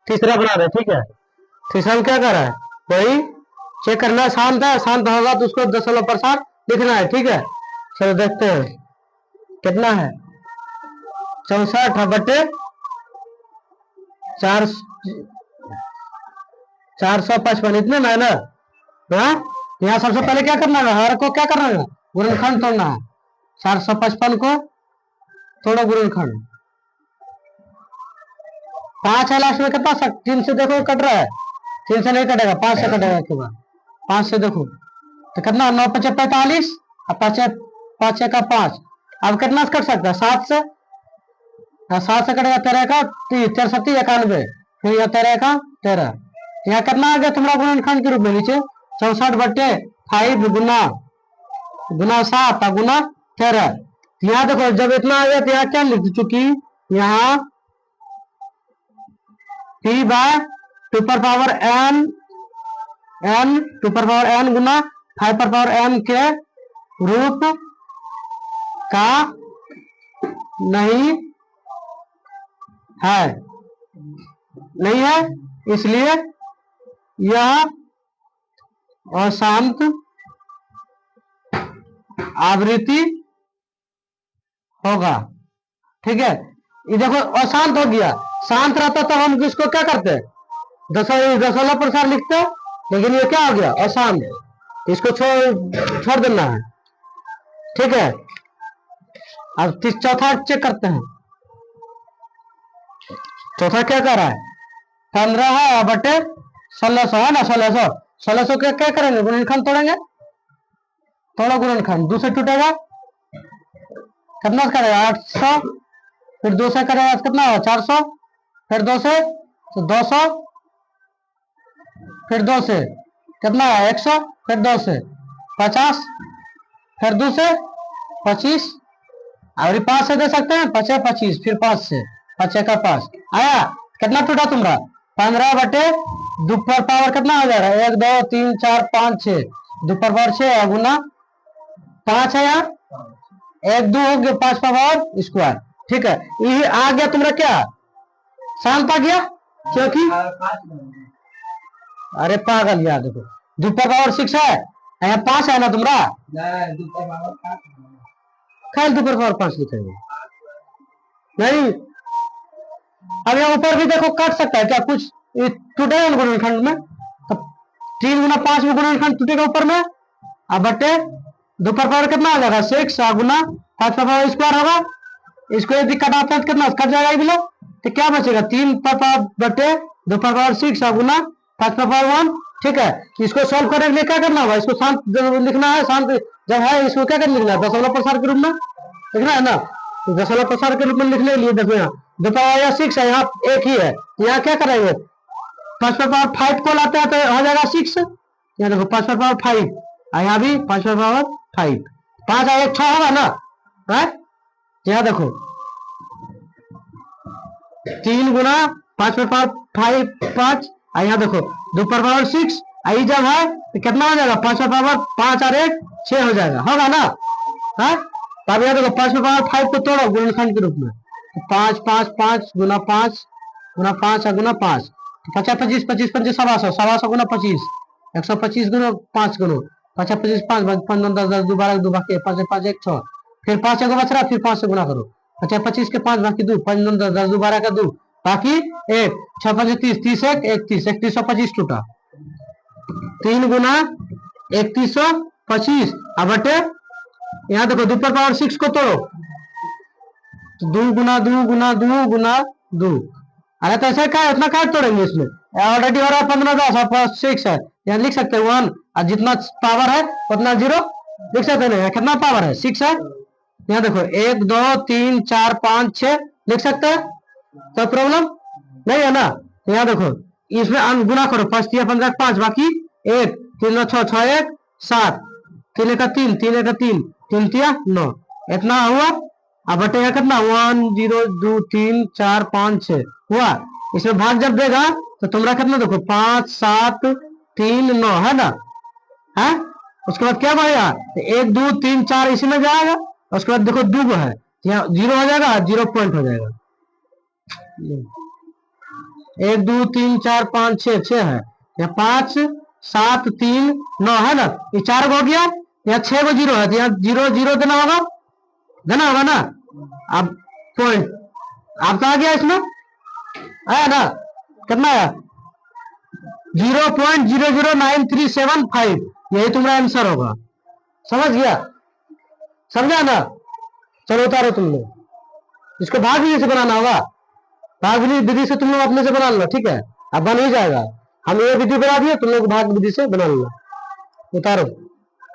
तीसरा बना रहे, ठीक है। तीसरा में क्या कर रहा है, वही चेक करना, शांत है, शांत होगा तो उसको दशमलव प्रसार लिखना है, ठीक है। चलो देखते हैं कितना है, 64/4 455 इतने में है ना। हाँ, यहाँ सबसे पहले क्या करना है, हर को क्या करना है, गुणनखंड तोड़ना है। 455 को तोड़ो गुणनखंड, 5 है लास्ट में, कितना 3 से देखो कट रहा है, 3 से नहीं कटेगा, 5 से कटेगा के बाद, 5 से देखो तो कितना, 9 × 5 = 45 और 5 का 5, अब कितना से कट सकता है, 7 से, 7 से कटेगा 13 का 30, 13 7 91, फिर यहाँ 13 का 13, यहाँ कितना आ गया तुम्हारा गुणनखंड के रूप में नीचे, 64/5 गुना 7 गुना 13। यहाँ देखो जब इतना आ गया तो यहाँ क्या लिख चुकी, यहाँ p/2n गुना 5/n के रूप का नहीं है, इसलिए यह अशांत आवृत्ति होगा, ठीक है। ये देखो अशांत हो गया, शांत रहता तो हम इसको क्या करते, दशमलव प्रसार लिखते, लेकिन ये क्या हो गया, अशांत, इसको छोड़ देना है, ठीक है। अब चौथा चेक करते हैं, चौथा क्या कर रहा है, 15/1600 है ना, 1600 क्या करेंगे, गुणनखंड तोड़ेंगे, तोड़ो गुणनखंड, 2 से टूटेगा, कितना करेगा 800, फिर 2 से करेगा कितना होगा 400, फिर 2 से तो 200, फिर 2 से कितना है 100, फिर 2 से 50, फिर 2 से 25, और 5 से दे सकते हैं, 5 25, फिर 5 से 5 का 5 आया, कितना टूटा तुम्हारा 15/2 पर पावर कितना हो जाएगा, 1 2 3 4 5 6, 2 पर पावर 6 गुना 5 है, यहाँ 1 2 हो गया 5 पर पावर स्क्वायर, ठीक है। ये आ गया तुम्हारा क्या, शांत आ गया, क्योंकि अरे पागल यार, देखो 2 पर पावर 6 है, यहाँ 5 है ना तुम्हारा, खैर 2 पर पावर 5 लिखेंगे नहीं। अब यहाँ ऊपर भी देखो काट सकता है क्या कुछ, टूटेगा गुणनखंड में, तो 3 गुना 5 में गुणनखंड टूटेगा ऊपर में, अब बटे 2 पर पावर कितना आ जाएगा 6 गुना 5 पर पावर स्क्वायर होगा, इसको यदि कटाते हैं कितना कट जाएगा बिलो, तो क्या बचेगा 3 पर पावर बटे 2 पर पावर 6 गुना 5 पर पावर 1, ठीक है। इसको सोल्व करने के लिए क्या करना होगा, इसको शांत लिखना है, शांत जब है इसको क्या कर लिखना है, दशमलव प्रसार के रूप में लिखना है ना, तो दशमलव प्रसार के रूप में लिखने के लिए देखो यहाँ 2 पावर 6 है, यहाँ एक ही है, यहाँ क्या करेंगे 5 पर पावर 5 को लाते हैं तो हो जाएगा 6, यहाँ देखो 5 पर पावर 5, यहाँ भी 5 पर पावर 5, 5 और 1 6 होगा ना, है यहाँ देखो 3 गुना 5 पर पावर 5 5, यहाँ देखो 2 पर पावर 6, आई जब है तो कितना हो जाएगा 5 पर पावर 5 और 1 6 हो जाएगा, होगा ना, है। तब यहाँ देखो 5 पर पावर 5 को तोड़ो गुणनखंड के रूप में, 5 5 5 गुना 5 गुना 5 और गुना 5, 50 25 25 25 सवा सौ गुना 25, 125 गुना 5 गुना 50 25 5 5 9 10 10 2 12 2 बाकी 5 5 1 6, फिर 5 को बच रहा, फिर 5 से गुना करो, 50 25 के 5 बाकी 2 5 9 10 10 2 12 का 2 बाकी 1 6 5 30 30 1 31 3125 टूटा, 3 गुना 3125, अब बटे यहाँ देखो 2 पर पावर 6 को तोड़ो, तो 2 गुना 2 गुना 2 गुना 2, अरे तो ऐसे क्या इतना क्या तोड़ेंगे, इसमें ऑलरेडी हो रहा है 15 10 और 6 है, यहाँ लिख सकते हैं 1, और जितना पावर है उतना 0 लिख सकते हैं, कितना पावर है 6 है, यहाँ देखो 1 2 3 4 5 6 लिख सकते हैं, कोई प्रॉब्लम नहीं है ना। यहाँ देखो इसमें गुना करो, 5 3 15 5 बाकी 1 3 9 6 6 1 7 3 1 3 3 1 3 3 3 9, इतना हुआ, अब बटे यहाँ कितना 1 0 2 3 4 5 6 हुआ, इसमें भाग जब देगा तो तुम्हारा कितना देखो 5 7 3 9 है ना, है। उसके बाद क्या बढ़ेगा 1 2 3 4 इसी में जाएगा, उसके बाद देखो 2 है, यहाँ 0 हो जाएगा, 0 पॉइंट हो जाएगा, 1 2 3 4 5 6 6 है, या 5 7 3 9 है ना, ये 4 हो गया, यहाँ 6 को जीरो है तो यहाँ 0 0 देना होगा ना। अब पॉइंट आप कहा गया इसमें आया ना, कितना है 0.009375, यही तुम्हारा आंसर होगा। समझ गया, समझा ना। चलो उतारो तुम लोग, इसको भाग विधि से बनाना होगा, भाग विधि से तुम लोग अपने से बना लो, ठीक है। अब बन ही जाएगा, हम ये विधि बना दिए, तुम लोग भाग विधि से बना लेना। उतारो।